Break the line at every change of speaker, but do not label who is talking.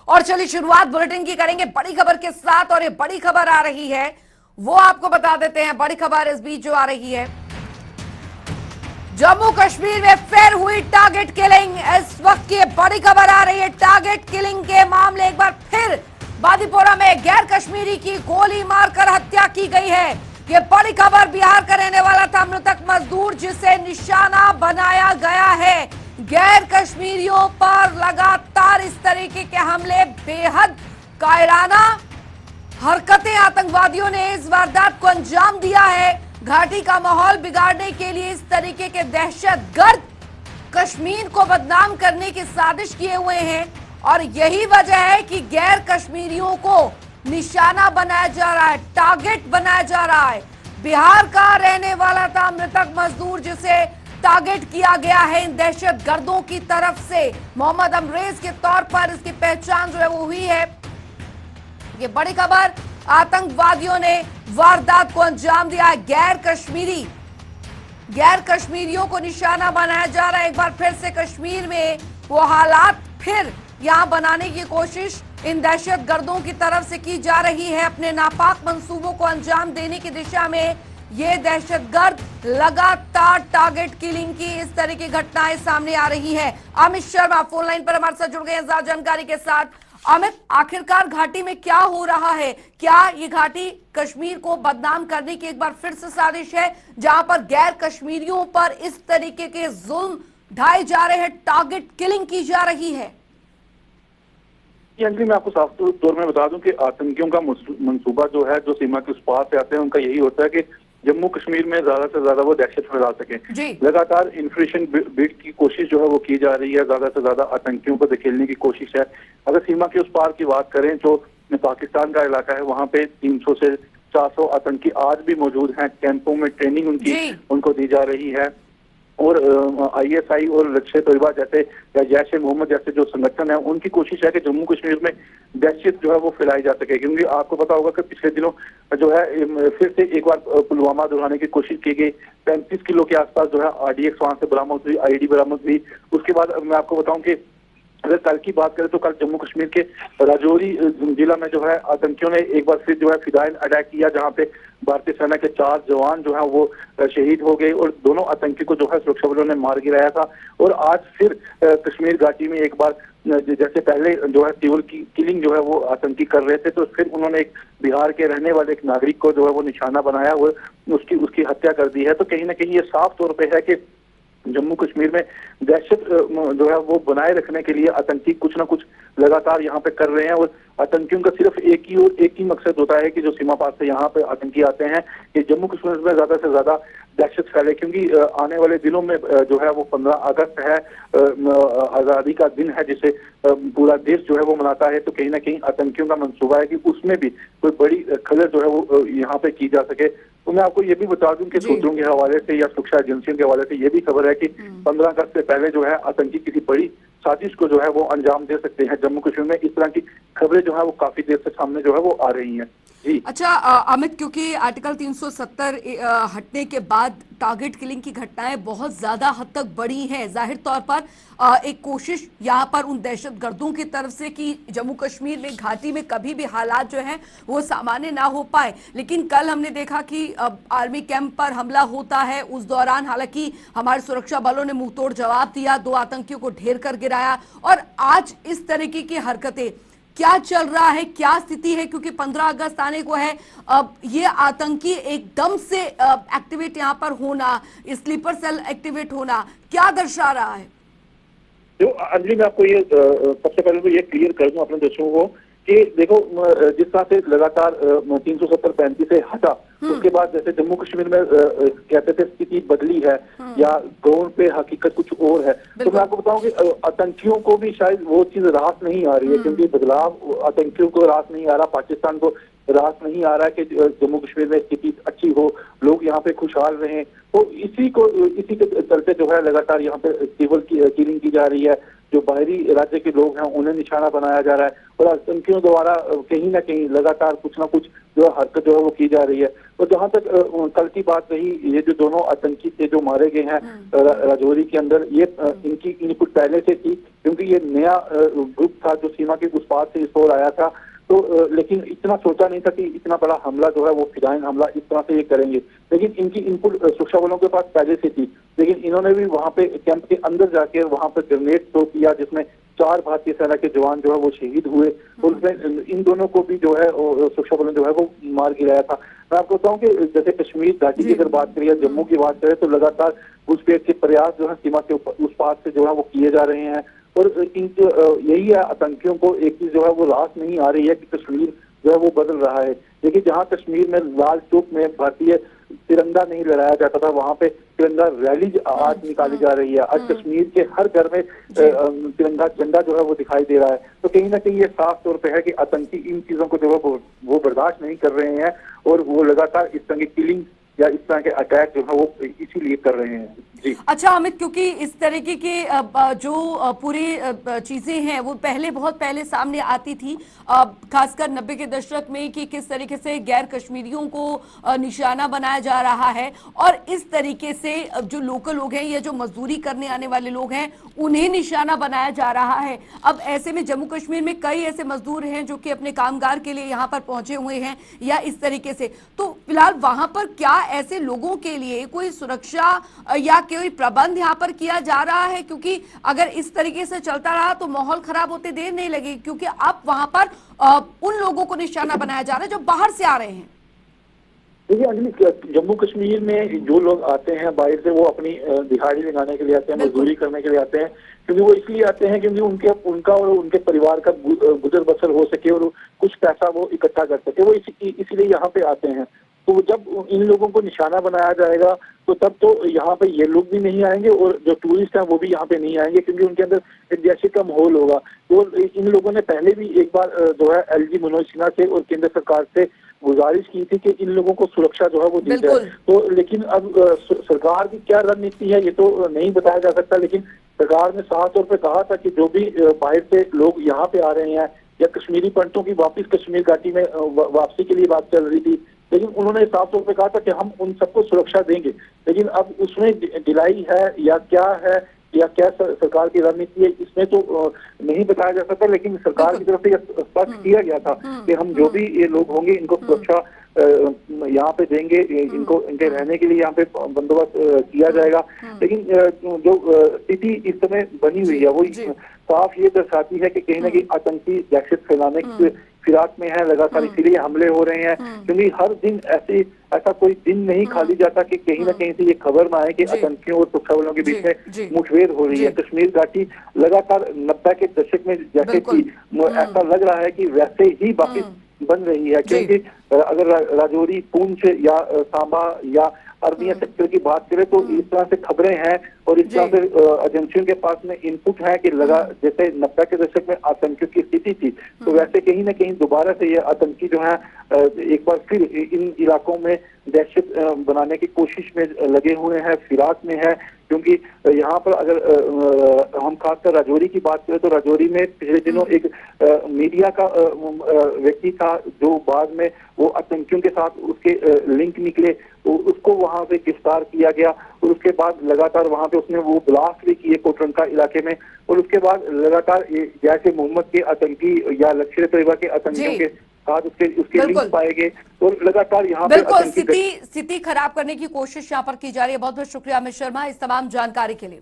और चलिए शुरुआत बुलेटिन की करेंगे बड़ी खबर के साथ, और ये बड़ी खबर आ रही है वो आपको बता देते हैं। बड़ी खबर इस बीच जो आ रही है, जम्मू कश्मीर में फिर हुई टारगेट किलिंग। इस वक्त की बड़ी खबर आ रही है, टारगेट किलिंग के मामले एक बार फिर बांदीपोरा में गैर कश्मीरी की गोली मारकर हत्या की गई है। ये बड़ी खबर, बिहार का रहने वाला था मृतक मजदूर जिसे निशाना बनाया गया है। गैर कश्मीरियों पर लगातार इस तरीके के हमले, बेहद कायराना हरकतें आतंकवादियों ने इस वारदात को अंजाम दिया है। घाटी का माहौल बिगाड़ने के लिए इस तरीके के दहशतगर्द कश्मीर को बदनाम करने की साजिश किए हुए हैं, और यही वजह है कि गैर कश्मीरियों को निशाना बनाया जा रहा है, टारगेट बनाया जा रहा है। बिहार का रहने वाला था मृतक मजदूर जिसे टारगेट किया गया है इन दहशतगर्दों की तरफ से। मोहम्मद अमरेज के तौर पर इसकी पहचान जो है वो हुई है। ये बड़ी खबर, आतंकवादियों ने वारदात को अंजाम दिया है। गैर कश्मीरियों को निशाना बनाया जा रहा है। एक बार फिर से कश्मीर में वो हालात फिर यहां बनाने की कोशिश इन दहशतगर्दों की तरफ से की जा रही है। अपने नापाक मंसूबों को अंजाम देने की दिशा में ये दहशतगर्द लगातार टारगेट किलिंग की इस तरह की घटनाएं सामने आ रही है। अमित शर्मा फोन लाइन पर हमारे साथ जुड़ गए हैं ज्यादा जानकारी के साथ। अमित, आखिरकार घाटी में क्या हो रहा है? क्या ये घाटी कश्मीर को बदनाम करने की एक बार फिर से साजिश है, जहां पर गैर कश्मीरियों पर इस तरीके के जुल्म ढाए जा रहे हैं, टारगेट किलिंग की जा रही है?
अंजलि, मैं आपको साफ तौर में बता दूं कि आतंकियों का मंसूबा जो है, जो सीमा के उस पार से आते हैं, उनका यही होता है कि जम्मू कश्मीर में ज्यादा से ज्यादा वो दहशत फैला सके। लगातार इन्फ्लेशन बीट की कोशिश जो है वो की जा रही है, ज्यादा से ज्यादा आतंकियों को धकेलने की कोशिश है। अगर सीमा के उस पार की बात करें, जो पाकिस्तान का इलाका है, वहां पे 300 से 400 आतंकी आज भी मौजूद हैं। कैंपों में ट्रेनिंग उनको दी जा रही है, और ISI और लश्कर तोयबा जैसे या जैश ए मोहम्मद जैसे जो संगठन है, उनकी कोशिश है कि जम्मू कश्मीर में दहशत जो है वो फैलाई जा सके। क्योंकि आपको पता होगा कि पिछले दिनों जो है फिर से एक बार पुलवामा दोहराने की कोशिश की गई। 35 किलो के आसपास जो है RDX वहां से बरामद हुई, IED बरामद हुई। उसके बाद मैं आपको बताऊं कि अगर कल की बात करें तो कल जम्मू कश्मीर के राजौरी जिला में जो है आतंकियों ने एक बार फिर जो है फिदायन अटैक किया, जहां पे भारतीय सेना के 4 जवान जो है वो शहीद हो गए, और दोनों आतंकी को जो है सुरक्षा बलों ने मार गिराया था। और आज फिर कश्मीर घाटी में एक बार, जैसे पहले जो है सिविल किलिंग जो है वो आतंकी कर रहे थे, तो फिर उन्होंने एक बिहार के रहने वाले एक नागरिक को जो है वो निशाना बनाया, वो उसकी हत्या कर दी है। तो कहीं ना कहीं ये साफ तौर पर है कि जम्मू कश्मीर में दहशत जो है वो बनाए रखने के लिए आतंकी कुछ ना कुछ लगातार यहाँ पे कर रहे हैं। और आतंकियों का सिर्फ एक ही मकसद होता है कि जो सीमा पार से यहाँ पे आतंकी आते हैं कि जम्मू कश्मीर में ज्यादा से ज्यादा दहशत फैले। क्योंकि आने वाले दिनों में जो है वो 15 अगस्त है, आजादी का दिन है, जिसे पूरा देश जो है वो मनाता है। तो कहीं ना कहीं आतंकियों का मंसूबा है कि उसमें भी कोई बड़ी खलल जो है वो यहाँ पे की जा सके। तो मैं आपको ये भी बता दूं कि सूत्रों के हवाले से या सुरक्षा एजेंसियों के हवाले से ये भी खबर है कि 15 अगस्त से पहले जो है आतंकी किसी बड़ी साजिश को जो है वो अंजाम दे सकते हैं जम्मू कश्मीर में। इस तरह की खबरें जो है वो काफी देर से सामने जो है वो आ रही हैं।
अच्छा अमित, क्योंकि आर्टिकल 370 हटने के बाद टारगेट किलिंग की घटनाएं बहुत ज्यादा हद तक बढ़ी हैं, जाहिर तौर पर एक कोशिश यहाँ पर उन दहशतगर्दों की तरफ से कि जम्मू कश्मीर में घाटी में कभी भी हालात जो हैं वो सामान्य ना हो पाए। लेकिन कल हमने देखा कि आर्मी कैंप पर हमला होता है, उस दौरान हालांकि हमारे सुरक्षा बलों ने मुंहतोड़ जवाब दिया, 2 आतंकियों को ढेर कर गिराया, और आज इस तरीके की हरकतें। क्या चल रहा है, क्या स्थिति है? क्योंकि 15 अगस्त आने को है, अब ये आतंकी एकदम से एक्टिवेट यहाँ पर होना, स्लीपर सेल एक्टिवेट होना, क्या दर्शा रहा है?
जो अंजलि, मैं आपको ये सबसे पहले तो ये क्लियर कर दूं अपने दर्शकों को कि देखो, जिस तरह से लगातार 370-35 से हटा, उसके बाद जैसे जम्मू कश्मीर में कहते थे स्थिति बदली है या ग्राउंड पे हकीकत कुछ और है। तो मैं आपको बताऊं कि आतंकियों को भी शायद वो चीज रास नहीं आ रही है, क्योंकि बदलाव आतंकियों को रास नहीं आ रहा, पाकिस्तान को रास नहीं आ रहा है कि जम्मू कश्मीर में स्थिति अच्छी हो, लोग यहाँ पे खुशहाल रहें। तो इसी के चलते जो है लगातार यहाँ पे सिविल किलिंग की जा रही है, जो बाहरी राज्य के लोग हैं उन्हें निशाना बनाया जा रहा है और आतंकियों द्वारा कहीं ना कहीं लगातार कुछ ना कुछ जो हरकत जो है वो की जा रही है। तो जहां तक कल की बात रही, ये जो दोनों आतंकी थे जो मारे गए हैं राजौरी के अंदर, ये इनकी इनपुट पहले से थी क्योंकि ये नया ग्रुप था जो सीमा के उस पार से इस ओर आया था। तो लेकिन इतना सोचा नहीं था कि इतना बड़ा हमला जो है वो फिदायन हमला इस तरह से ये करेंगे। लेकिन इनकी इनपुट सुरक्षा बलों के पास पहले से थी, लेकिन इन्होंने भी वहां पे कैंप के अंदर जाके वहां पर ग्रेनेड थ्रो किया जिसमें 4 भारतीय सेना के जवान जो है वो शहीद हुए और उसमें इन दोनों को भी जो है सुरक्षा बलों जो है वो मार गिराया था। मैं आपको बताऊं कि जैसे कश्मीर घाटी की अगर बात करें, जम्मू की बात करें, तो लगातार घुसपैठ के प्रयास जो है सीमा के उस पार से जो है वो किए जा रहे हैं और इन यही है, आतंकियों को एक चीज जो है वो रास नहीं आ रही है कि कश्मीर जो है वो बदल रहा है। देखिए, जहां कश्मीर में लाल चौक में भारतीय तिरंगा नहीं लहराया जाता था, वहां पे तिरंगा रैली आज निकाली जा रही है। आज कश्मीर के हर घर में तिरंगा झंडा जो है वो दिखाई दे रहा है। तो कहीं ना कहीं ये साफ तौर पे है कि आतंकी इन चीजों को जो है वो बर्दाश्त नहीं कर रहे हैं और वो लगातार इस तरह की किलिंग या इस तरह के अटैक जो है वो इसीलिए कर रहे हैं। जी
अच्छा अमित, क्योंकि इस तरीके के जो पूरी चीजें हैं वो बहुत पहले सामने आती थी, खासकर 90 के दशक में, कि किस तरीके से गैर कश्मीरियों को निशाना बनाया जा रहा है और इस तरीके से जो लोकल लोग हैं या जो मजदूरी करने आने वाले लोग हैं उन्हें निशाना बनाया जा रहा है। अब ऐसे में जम्मू कश्मीर में कई ऐसे मजदूर हैं जो कि अपने कामगार के लिए यहाँ पर पहुंचे हुए हैं या इस तरीके से, तो फिलहाल वहां पर क्या ऐसे लोगों के लिए कोई सुरक्षा या कोई प्रबंध यहाँ पर किया जा रहा है? क्योंकि अगर इस तरीके से चलता रहा तो माहौल खराब होते देर नहीं लगेगी, क्योंकि अब वहां पर उन लोगों को निशाना बनाया जा रहा है जो बाहर से आ रहे हैं।
देखिए अंजलि, जम्मू कश्मीर में जो लोग आते हैं बाहर से, वो अपनी दिहाड़ी लगाने के लिए आते हैं, मजदूरी करने के लिए आते हैं, क्योंकि वो इसलिए आते हैं क्योंकि उनका और उनके परिवार का गुजर बसर हो सके और कुछ पैसा वो इकट्ठा कर सके, वो इसीलिए यहाँ पे आते हैं। तो जब इन लोगों को निशाना बनाया जाएगा तो तब तो यहाँ पे ये लोग भी नहीं आएंगे और जो टूरिस्ट हैं वो भी यहाँ पे नहीं आएंगे, क्योंकि उनके अंदर एक दहशत का माहौल होगा। तो इन लोगों ने पहले भी एक बार जो है एलजी मनोज सिन्हा से और केंद्र सरकार से गुजारिश की थी कि इन लोगों को सुरक्षा जो है वो दी जाए। तो लेकिन अब सरकार की क्या रणनीति है ये तो नहीं बताया जा सकता, लेकिन सरकार ने साफ तौर पर कहा था कि जो भी बाहर से लोग यहाँ पे आ रहे हैं या कश्मीरी पंडितों की वापिस कश्मीर घाटी में वापसी के लिए बात चल रही थी, लेकिन उन्होंने साफ तौर पे कहा था कि हम उन सबको सुरक्षा देंगे। लेकिन अब उसमें ढिलाई है या क्या है या क्या सरकार की रणनीति है, इसमें तो नहीं बताया जा सकता, लेकिन सरकार की तरफ से यह स्पष्ट किया गया था कि हम जो भी ये लोग होंगे इनको सुरक्षा यहाँ पे देंगे, इनको इनके रहने के लिए यहाँ पे बंदोबस्त किया जाएगा। लेकिन जो स्थिति इस समय बनी हुई है वो साफ ये दर्शाती है कि कहीं ना कहीं आतंकी दहशत फैलाने की फिराक में है, लगातार इसीलिए हमले हो रहे हैं, क्योंकि हर दिन ऐसा कोई दिन नहीं खाली जाता कि कहीं ना कहीं से ये खबर ना आए कि आतंकियों और सुरक्षा बलों के बीच में मुठभेड़ हो रही है। कश्मीर घाटी लगातार 90 के दशक में जैसे कि ऐसा लग रहा है कि वैसे ही वापिस बन रही है, क्योंकि अगर राजौरी, पूंछ या सांबा या अरनिया सेक्टर की बात करें तो इस तरह से खबरें हैं और इस तरह से एजेंसियों के पास में इनपुट है कि जैसे 90 के दशक में आतंकियों की स्थिति थी, तो वैसे कहीं ना कहीं दोबारा से ये आतंकी जो है एक बार फिर इन इलाकों में दहशत बनाने की कोशिश में लगे हुए हैं, फिराक में है। क्योंकि यहाँ पर अगर हम खासकर राजौरी की बात करें तो राजौरी में पिछले दिनों एक मीडिया का व्यक्ति था जो बाद में वो आतंकियों के साथ उसके लिंक निकले, तो उसको वहां पे गिरफ्तार किया गया और उसके बाद लगातार वहां पे उसने वो ब्लास्ट भी किए कोटरंका इलाके में, और उसके बाद लगातार जैसे मोहम्मद के आतंकी या लश्कर-ए-तैयबा के आतंकियों के साथ उसके लिंक पाए गए और लगातार यहाँ पे
स्थिति खराब करने की कोशिश यहाँ पर की जा रही है। बहुत बहुत शुक्रिया अमित शर्मा इस तमाम जानकारी के लिए।